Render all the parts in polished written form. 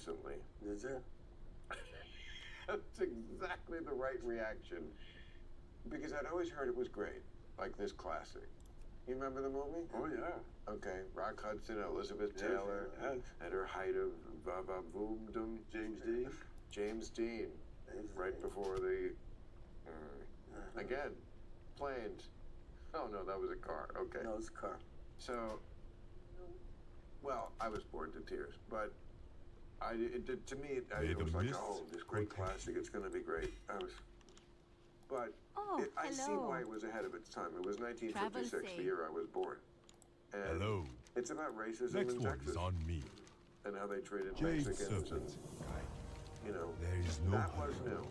recently. Is there? That's exactly the right reaction. Because I'd always heard it was great, like this classic. You remember the movie? Oh, yeah. Okay, Rock Hudson, Elizabeth Taylor, at her height of va-va-voom-dum. James Dean. James Dean, right before the... Again, planes. Oh, no, that was a car. Okay. No, it's a car. So, well, I was bored to tears, but to me, it was like, oh, this great classic, it's going to be great. But I see why it was ahead of its time. It was 1956, the year I was born. And it's about racism in Texas. Next one is on me. And how they treated Jade Mexicans Serpent. and, you know, There is no that was new.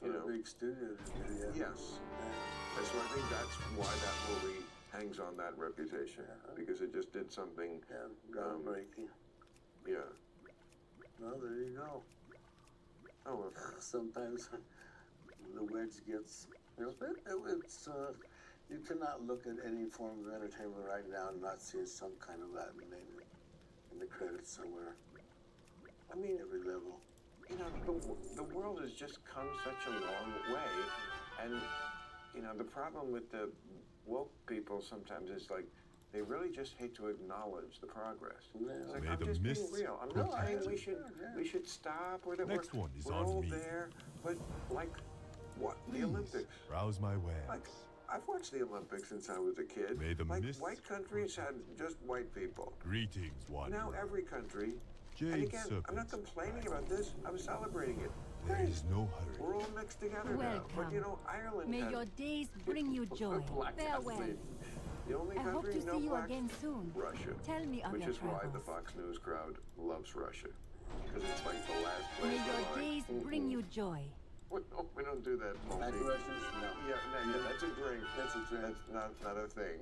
You know, big studio. yes. And so I think that's why that movie hangs on that reputation, because it just did something. Yeah, groundbreaking. Yeah. Well, there you go. Oh, well. Sometimes the wedge gets, you know, it's, you cannot look at any form of entertainment right now and not see some kind of Latin name in the credits somewhere. I mean, every level. You know, the world has just come such a long way, and, you know, the problem with the woke people sometimes is like, they really just hate to acknowledge the progress. Yeah. It's like, I'm just being real. I'm not saying we should stop or that Next one is we're on all me. there, but like, what? Please, the Olympics. Rouse my wares. Like, I've watched the Olympics since I was a kid. May the like, mist white countries had just white people. Greetings, wanderer. Now every country, Jade and again, Serpent. I'm not complaining about this, I'm celebrating it. There is no hurry. We're all mixed together now. But you know, Ireland May had your days bring you joy. black Farewell. athletes. The only I hope country to no see you blacks, again soon. Russia. Tell me of Which your is why the travels. Fox News crowd loves Russia. Because it's like the last place. May your days bring you joy. We don't do that. Black Russians? No. Yeah, that's a drink. That's a drink. That's not a thing.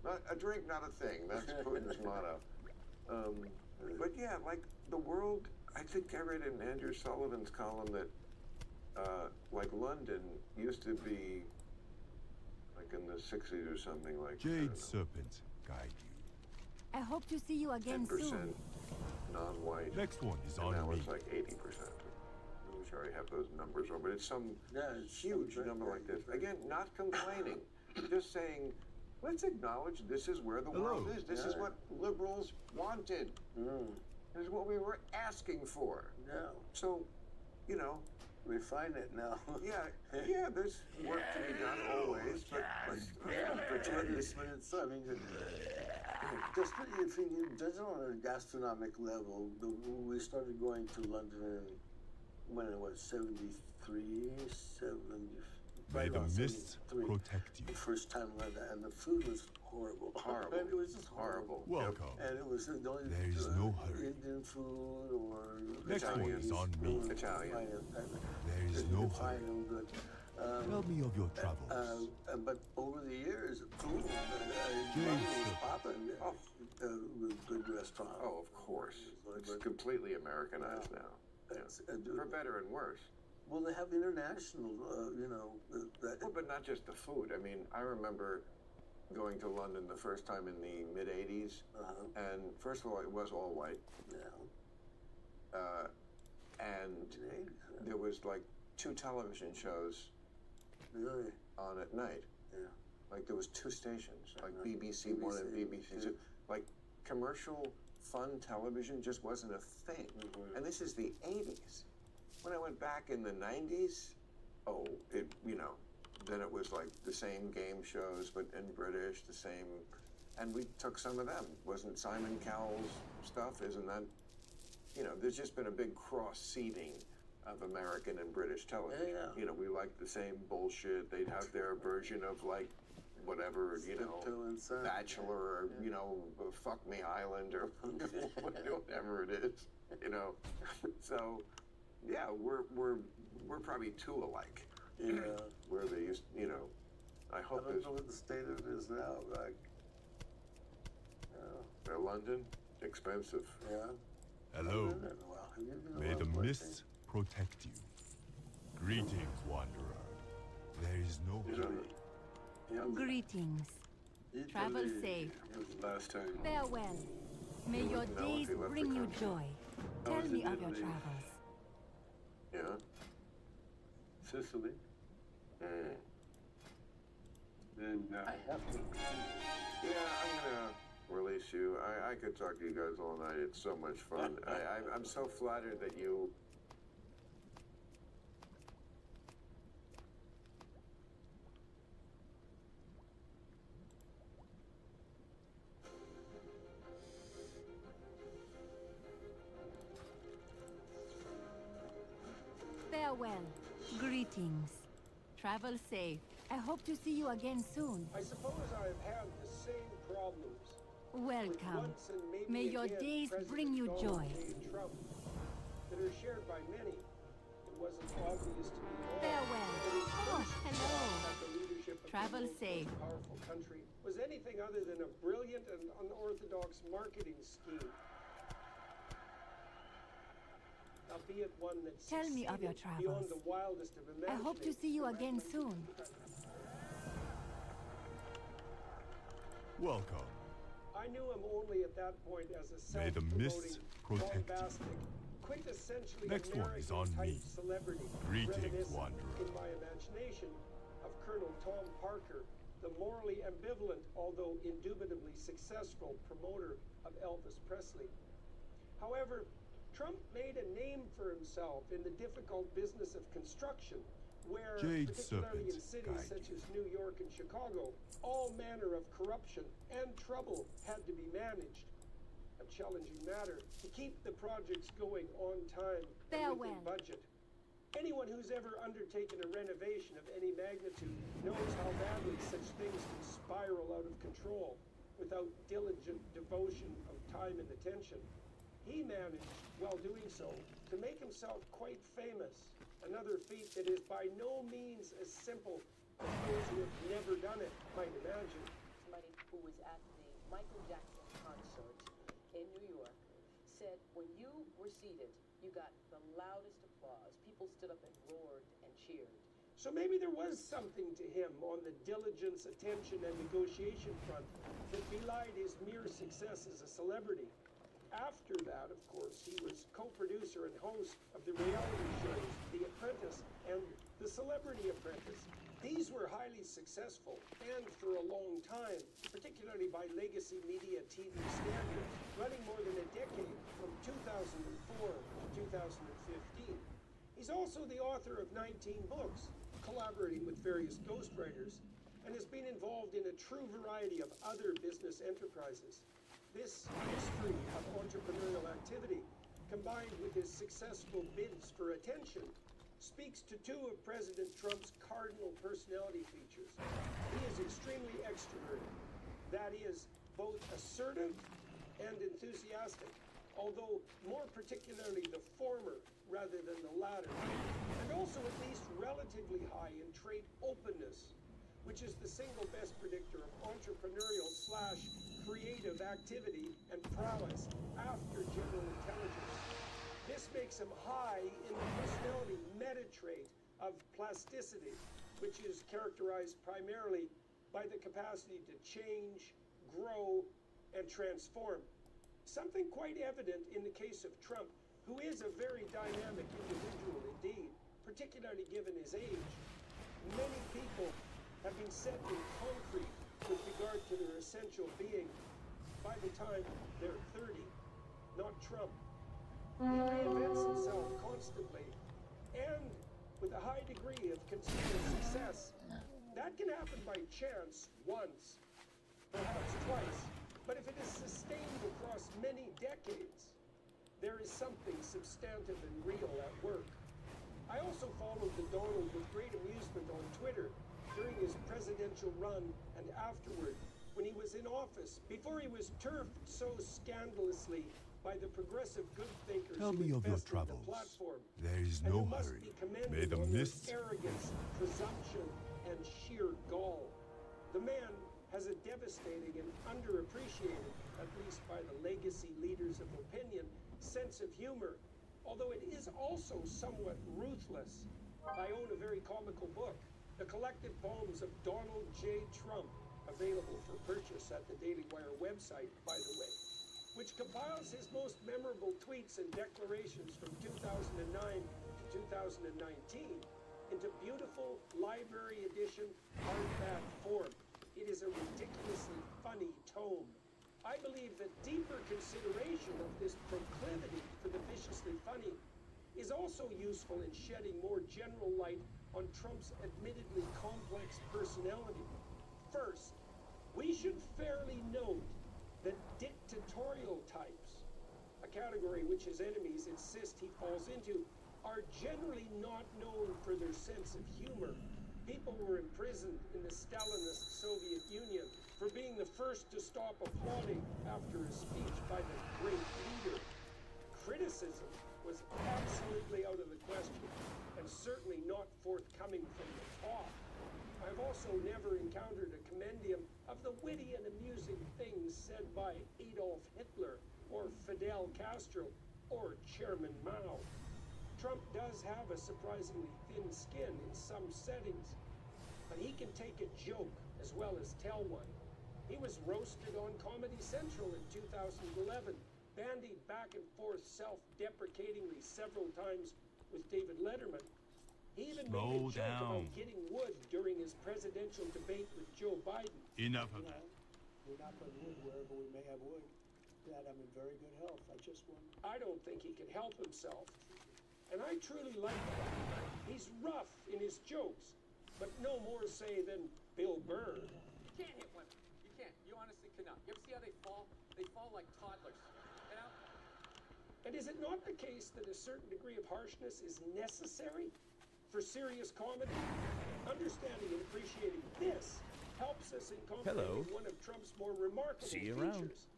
Not a drink, not a thing. That's Putin's motto. But yeah, like the world, I think I read in Andrew Sullivan's column that like London used to be like in the 60s or something, like Jade Serpent, guide you. I hope to see you again 10% soon. non-white. Next one is And on now me. it's like 80%. I'm sure I have those numbers wrong, but it's some it's huge number like this. Again, not complaining, just saying, let's acknowledge this is where the world is. This is what liberals wanted. This is what we were asking for. Yeah. So, you know, refine it now. yeah, there's work to be done always, but let's pretend this. But it's, I mean, just if you judge on a gastronomic level, we started going to London when it was 73, 70. May the mists 73, protect you. the first time I went there, and the food was horrible. Horrible. And it was just horrible. Welcome. And it was the only There is no hurry. Indian food or Next one is on me. Italian. There is no hurry. Good. Tell me of your travels. But over the years, food Jade was Serpent. popping with good restaurants. Oh, of course. It's completely Americanized now. For better and worse. Well, they have international, you know. Well, but not just the food. I mean, I remember going to London the first time in the mid-'80s, and first of all, it was all white. Yeah. And there was like 2 television shows Really? on at night. Yeah. Like there was 2 stations, like BBC One and BBC Two. Like commercial fun television just wasn't a thing. And this is the 80s. When I went back in the 90s, then it was like the same game shows, but in British, the same, and we took some of them. Wasn't Simon Cowell's stuff, isn't that, there's just been a big cross-seeding of American and British television. Yeah. We liked the same bullshit. They'd have their version of like, whatever, Bachelor, or, Fuck Me Island, or whatever it is, So, yeah, we're probably 2 alike. Yeah. Where they used, I hope I don't know what the state of it is now, like. London, expensive. Yeah. Hello. May the mists protect you. Greetings, wanderer. There is no hurry. Greetings. Travel safe. It was the last time. Farewell. May You your wouldn't know if days he left the bring you country. joy. Oh, Tell is me it of your Italy? travels. Yeah? Sicily. Mm. And I have to. Yeah, I'm gonna release you. I could talk to you guys all night. It's so much fun. I'm so flattered that you... Farewell. Greetings. Travel safe. I hope to see you again soon. I suppose I've had the same problems. with Welcome. once and maybe May your again days President bring you Donald joy. J. Trump, that are shared by many. It wasn't obvious to me all Farewell. that his Oh, first hello. shot at the leadership of Travel the world's safe. most powerful country was anything other than a brilliant and unorthodox marketing scheme. Albeit one that Tell me of your succeeded beyond travels. the wildest of I hope to see you again soon. Welcome. I knew him only at that point as a May the mists self-promoting, protect you. bombastic, quintessentially Next one is on American-type me. celebrity, Greetings, reminiscent wanderer. in my imagination of Colonel Tom Parker, the morally ambivalent, although indubitably successful promoter of Elvis Presley. However, Trump made a name for himself in the difficult business of construction, where, Jade particularly in serpent cities guide such you. as New York and Chicago, all manner of corruption and trouble had to be managed. A challenging matter to keep the projects going on time and within Farewell. budget. Anyone who's ever undertaken a renovation of any magnitude knows how badly such things can spiral out of control without diligent devotion of time and attention. He managed, while doing so, to make himself quite famous, another feat that is by no means as simple as those who have never done it might imagine. Somebody who was at the Michael Jackson concert in New York said when you were seated, you got the loudest applause. People stood up and roared and cheered. So maybe there was something to him on the diligence, attention, and negotiation front that belied his mere success as a celebrity. After that, of course, he was co-producer and host of the reality shows The Apprentice and The Celebrity Apprentice. These were highly successful, and for a long time, particularly by legacy media TV standards, running more than a decade, from 2004 to 2015. He's also the author of 19 books, collaborating with various ghostwriters, and has been involved in a true variety of other business enterprises. This history of entrepreneurial activity, combined with his successful bids for attention, speaks to two of President Trump's cardinal personality features. He is extremely extroverted. That is, both assertive and enthusiastic, although more particularly the former rather than the latter, and also at least relatively high in trait openness, which is the single best predictor of entrepreneurial/creative activity and prowess after general intelligence. This makes him high in the personality meta trait of plasticity, which is characterized primarily by the capacity to change, grow, and transform. Something quite evident in the case of Trump, who is a very dynamic individual indeed, particularly given his age. Many people have been set in concrete with regard to their essential being by the time they're 30, not Trump. He reinvents himself constantly, and with a high degree of continuous success. That can happen by chance once, perhaps twice, but if it is sustained across many decades, there is something substantive and real at work. I also followed the Donald with great amusement on Twitter during his presidential run and afterward, when he was in office, before he was turfed so scandalously by the progressive good thinkers Tell who me of your infested the travels. platform. There is And no who must hurry. be commended May the on their mists arrogance, presumption, and sheer gall. The man has a devastating and underappreciated, at least by the legacy leaders of opinion, sense of humor, although it is also somewhat ruthless. I own a very comical book, The Collected Poems of Donald J. Trump, available for purchase at the Daily Wire website, by the way. which compiles his most memorable tweets and declarations from 2009 to 2019 into beautiful library edition hardback form. It is a ridiculously funny tome. I believe that deeper consideration of this proclivity for the viciously funny is also useful in shedding more general light on Trump's admittedly complex personality. First, we should fairly note that dictatorial types, a category which his enemies insist he falls into, are generally not known for their sense of humor. People were imprisoned in the Stalinist Soviet Union for being the first to stop applauding after a speech by the great leader. Criticism was absolutely out of the question, and certainly not forthcoming from the top. I've also never encountered a compendium of the witty and amusing things said by Adolf Hitler, or Fidel Castro, or Chairman Mao. Trump does have a surprisingly thin skin in some settings, but he can take a joke as well as tell one. He was roasted on Comedy Central in 2011, bandied back and forth self-deprecatingly several times with David Letterman. He even made a joke about getting wood during his presidential debate with Joe Biden. Enough of that. We knock on wood wherever we may have wood. Glad I'm in very good health. I just won. I don't think he can help himself. And I truly like that. He's rough in his jokes, but no more say than Bill Burr. You can't hit women. You can't. You honestly cannot. You ever see how they fall? They fall like toddlers. You know? And is it not the case that a certain degree of harshness is necessary for serious comedy? Understanding and appreciating this helps us in comprehending one of Trump's more remarkable features,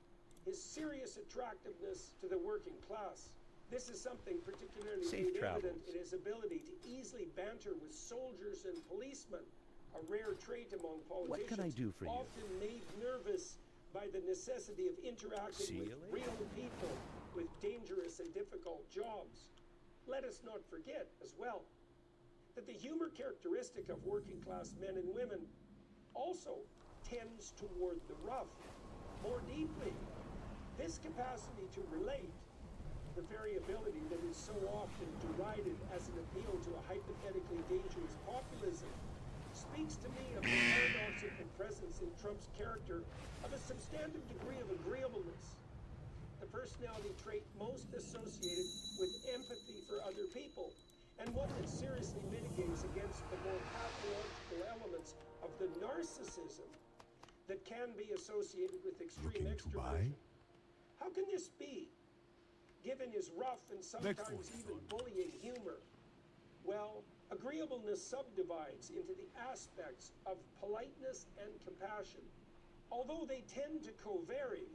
his serious attractiveness to the working class. This is something particularly made evident in his ability to easily banter with soldiers and policemen, a rare trait among politicians. What can I do for you? Often made nervous by the necessity of interacting with real people with dangerous and difficult jobs. Let us not forget, as well, that the humor characteristic of working class men and women also tends toward the rough more deeply. This capacity to relate, the variability that is so often derided as an appeal to a hypothetically dangerous populism, speaks to me of the paradoxical presence in Trump's character of a substantive degree of agreeableness, the personality trait most associated with empathy for other people, and one that seriously mitigates against the more pathological elements of the narcissism that can be associated with extreme extroversion. How can this be, given his rough and sometimes even bullying humor? Well, agreeableness subdivides into the aspects of politeness and compassion. Although they tend to co-vary,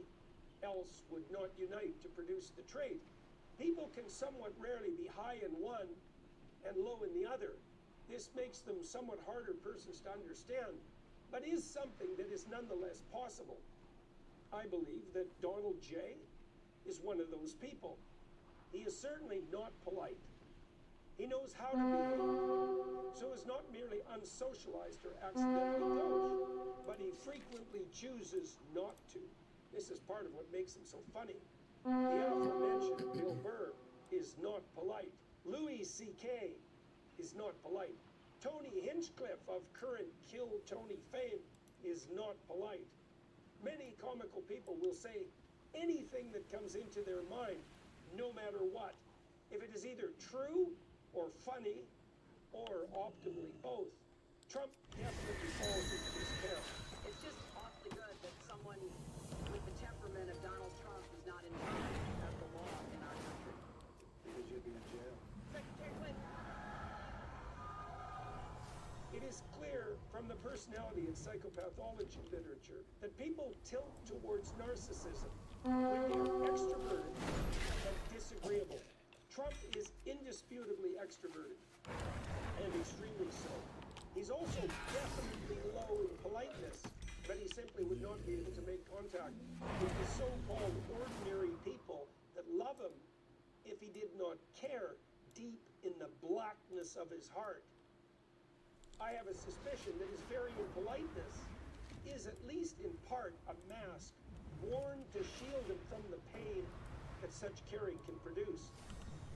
else would not unite to produce the trait, people can somewhat rarely be high in one and low in the other. This makes them somewhat harder persons to understand, but is something that is nonetheless possible. I believe that Donald J. is one of those people. He is certainly not polite. He knows how to behave, so is not merely unsocialized or accidentally gauche, but he frequently chooses not to. This is part of what makes him so funny. The aforementioned Bill Burr is not polite. Louis C.K. is not polite. Tony Hinchcliffe of current Kill Tony fame is not polite. Many comical people will say anything that comes into their mind, no matter what, if it is either true or funny or optimally both. Trump definitely falls into this camp. It's just awfully good that someone with the temperament of Donald Trump is not in charge of the law in our country. Because you'd be in jail. Secretary Clinton. It is clear from the personality and psychopathology literature that people tilt towards narcissism when they are extroverted and disagreeable. Trump is indisputably extroverted, and extremely so. He's also definitely low in politeness, but he simply would not be able to make contact with the so-called ordinary people that love him if he did not care deep in the blackness of his heart. I have a suspicion that his very impoliteness is, at least in part, a mask worn to shield him from the pain that such carrying can produce.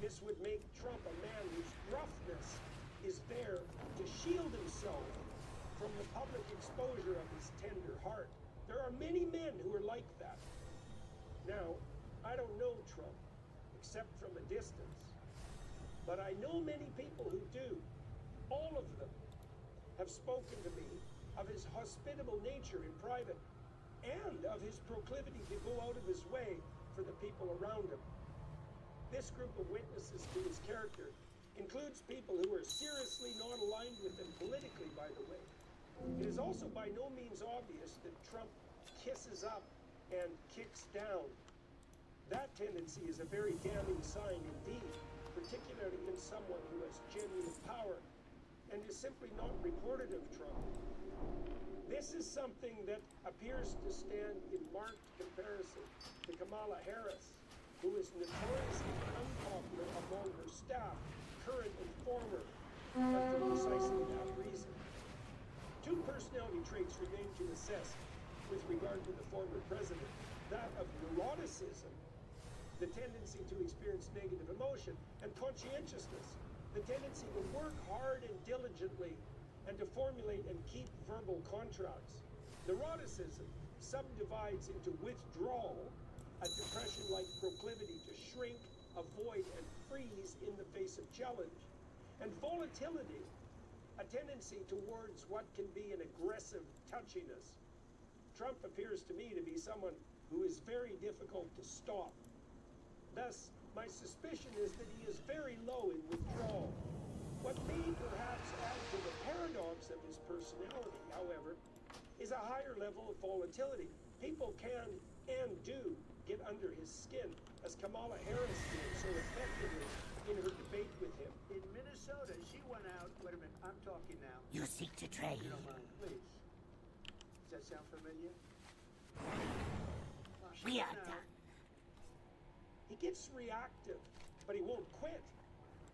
This would make Trump a man whose gruffness is there to shield himself from the public exposure of his tender heart. There are many men who are like that. Now, I don't know Trump, except from a distance, but I know many people who do. All of them have spoken to me of his hospitable nature in private and of his proclivity to go out of his way for the people around him. This group of witnesses to his character includes people who are seriously not aligned with him politically, by the way. It is also by no means obvious that Trump kisses up and kicks down. That tendency is a very damning sign indeed, particularly in someone who has genuine power and is simply not reported of Trump. This is something that appears to stand in marked comparison to Kamala Harris, who is notoriously unpopular among her staff, current and former, and for precisely that reason. Two personality traits remain to assess with regard to the former president: that of neuroticism, the tendency to experience negative emotion, and conscientiousness, the tendency to work hard and diligently and to formulate and keep verbal contracts. Neuroticism subdivides into withdrawal, a depression-like proclivity to shrink, avoid, and freeze in the face of challenge. And volatility, a tendency towards what can be an aggressive touchiness. Trump appears to me to be someone who is very difficult to stop. Thus, my suspicion is that he is very low in withdrawal. What may perhaps add to the paradox of his personality, however, is a higher level of volatility. People can and do get under his skin, as Kamala Harris did so effectively in her debate with him. In Minnesota, she went out. Wait a minute, I'm talking now. You seek to trade. If you don't mind, please. Does that sound familiar? We are went out. done. He gets reactive, but he won't quit.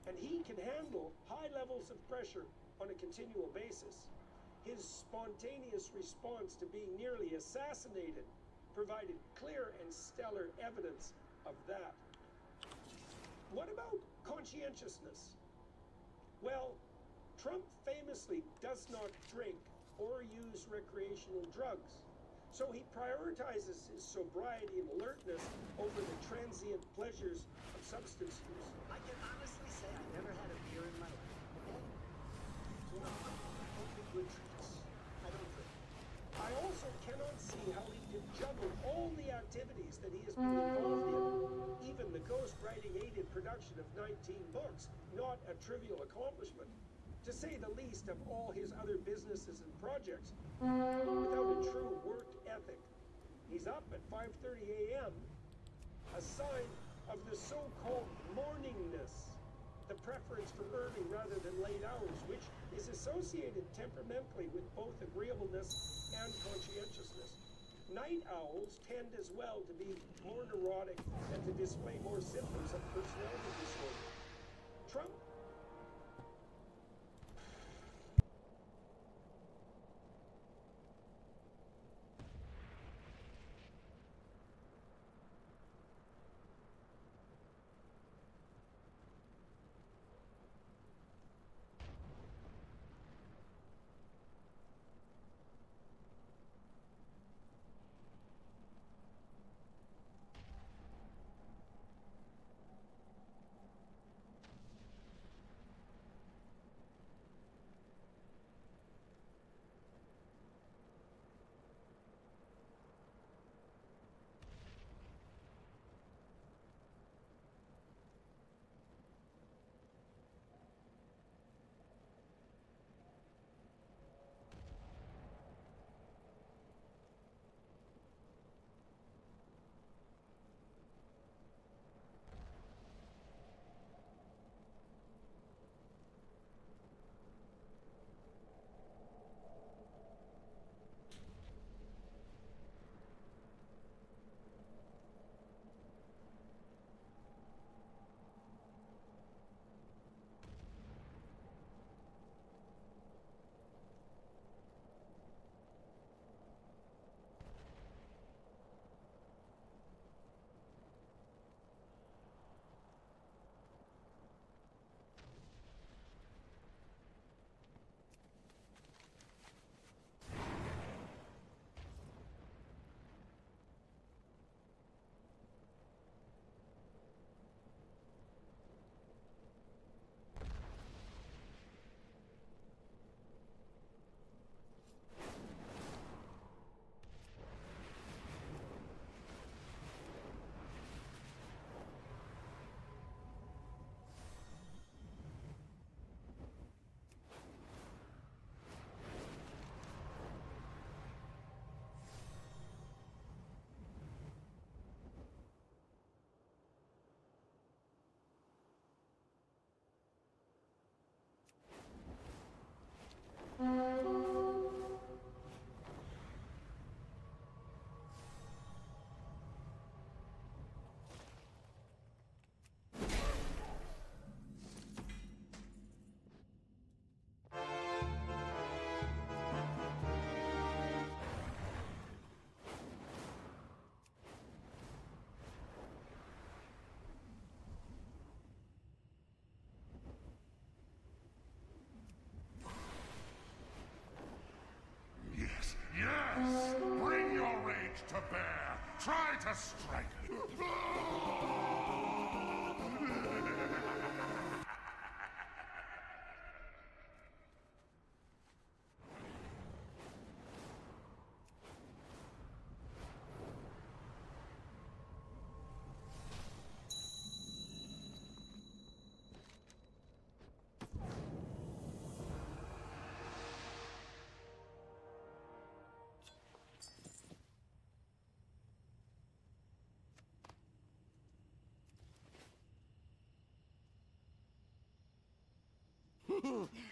And he can handle high levels of pressure on a continual basis. His spontaneous response to being nearly assassinated provided clear and stellar evidence of that. What about conscientiousness? Well, Trump famously does not drink or use recreational drugs, so he prioritizes his sobriety and alertness over the transient pleasures of substance use. I can honestly say I never had a beer in my life. Okay? So no, only good treats. I don't drink. I also cannot see how he can juggle all the activities that he has been involved in. Even the ghostwriting aided production of 19 books, not a trivial accomplishment, to say the least of all his other businesses and projects, without a true work ethic. He's up at 5:30 a.m., a sign of the so-called morningness, the preference for early rather than late hours, which is associated temperamentally with both agreeableness and conscientiousness. Night owls tend as well to be more neurotic and to display more symptoms of personality disorder. Trump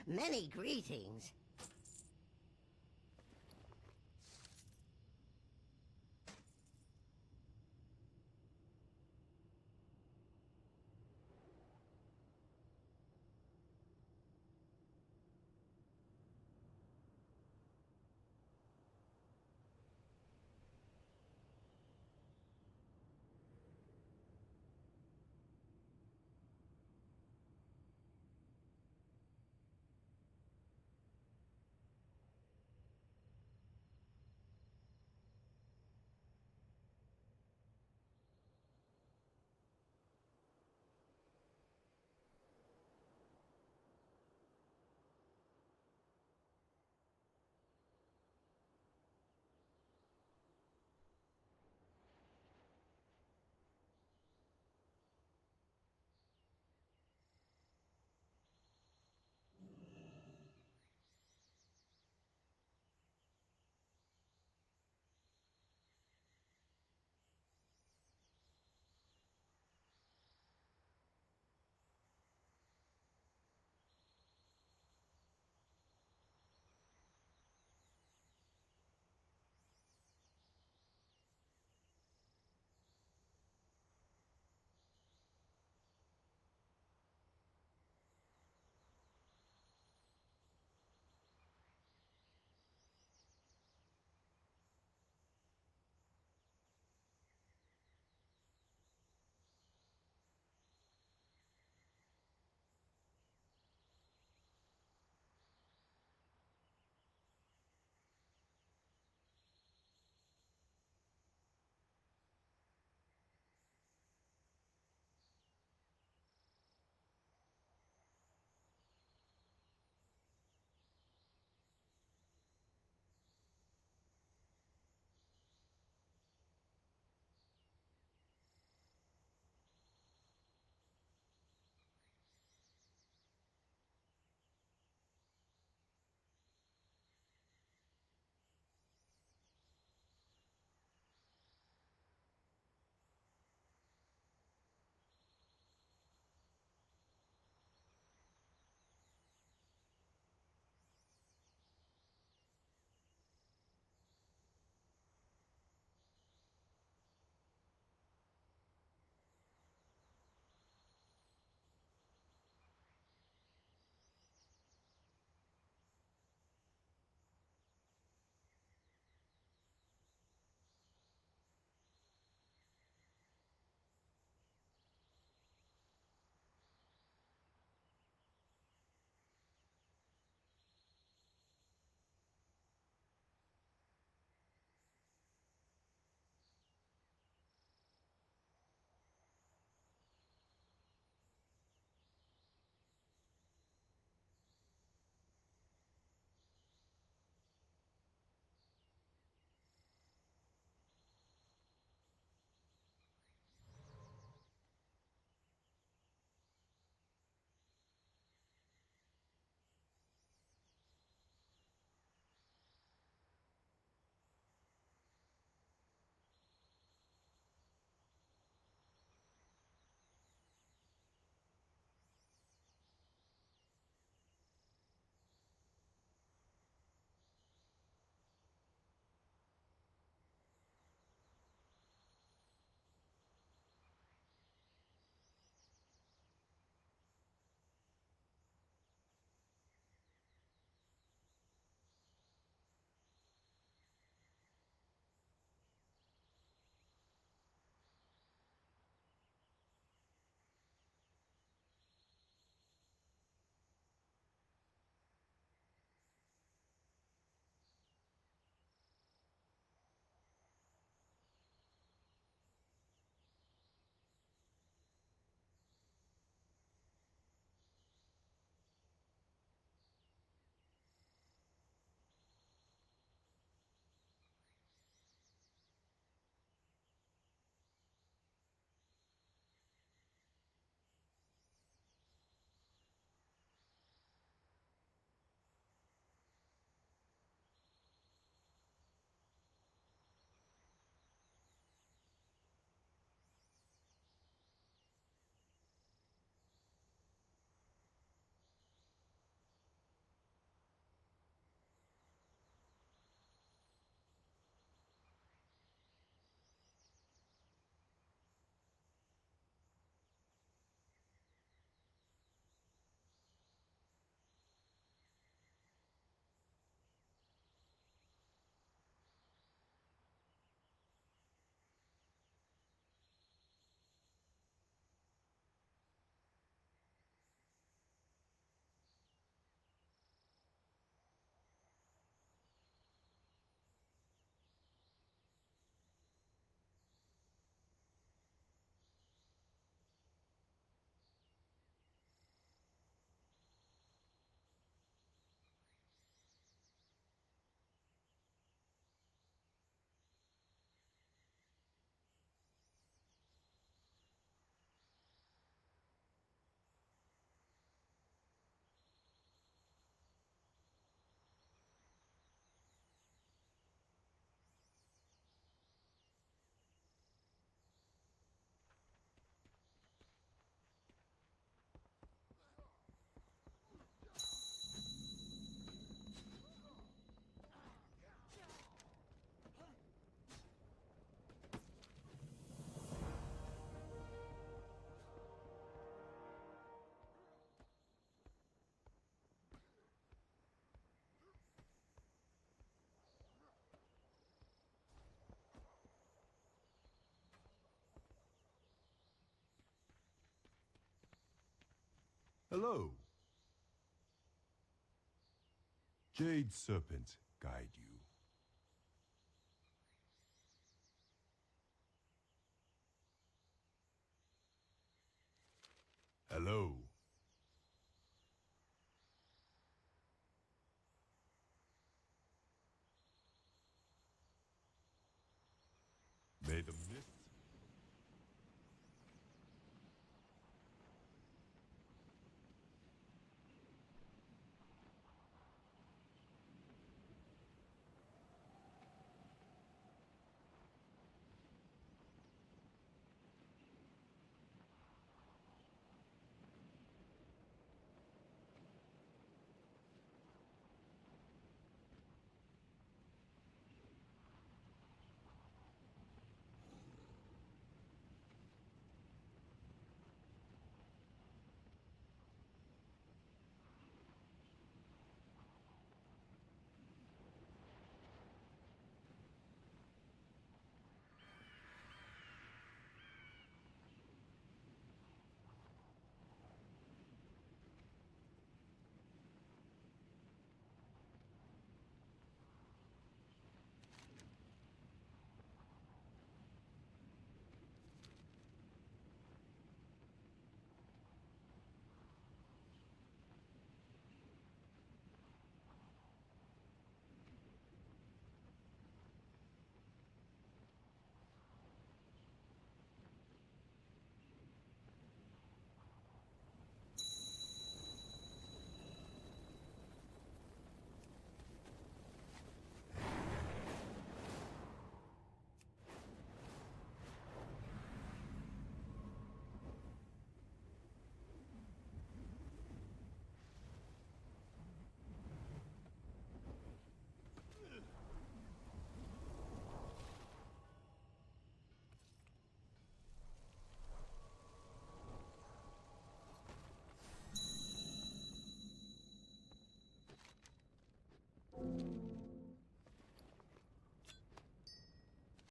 Many greetings. Hello. Jade Serpent guide you. Hello.